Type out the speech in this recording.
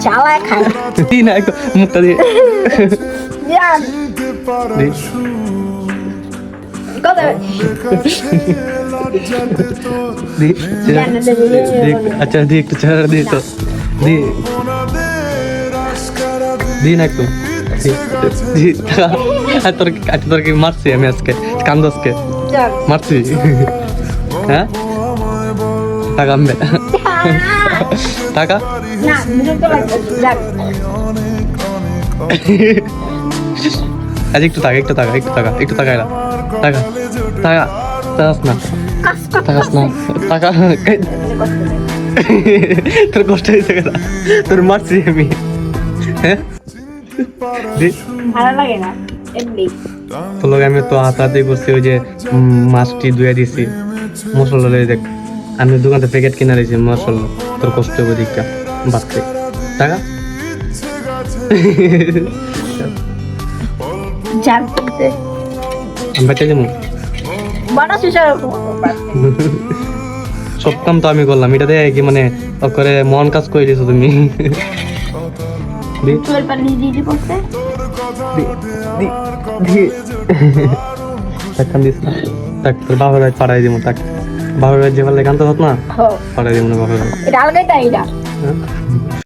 চালায় খায় দি না একটু মুখটা দিয়ে জান দি কত দি আচ্ছা দি একটু চেহারা দি তো দি দি না একটু দি তোর কি মারছি আমি আজকে কান্দসকে জান মারছি হ্যাঁ টাকা আনবে টাকা না বিরক্ত লাগছে জান আজ একটু টাকা একটু টাকা একটু টাকা একটু টাকা এরা টাকা টাকা টাকাস না টাকাস না টাকা তোর কষ্ট হয়েছে কেন তোর মারছি আমি হ্যাঁ ভালো লাগে না এমনি তোর লোক আমি তো হাতাহাতি করছি ওই যে মাছটি ধুয়ে দিছি মশলা লয়ে দেখ আমি দোকান থেকে প্যাকেট কিনে দিয়েছি মশলা তোর কষ্ট হবে দিকটা বাড়তে টাকা জান আমি বাচ্চা যাবো বড় শিশার সব কাম তো আমি করলাম এটা দিয়ে কি মানে করে মন কাজ করে দিছো তুমি দি চুল পানি দিদি করতে দি দি দি টাকা দিস না টাক তোর বাবার বাড়ি পাঠাই দিব টাক বাবার বাড়ি যে পারলে কানতে হত না হো পাঠাই দিব না বাবার বাড়ি এটা আলগাই তাই এটা হ্যাঁ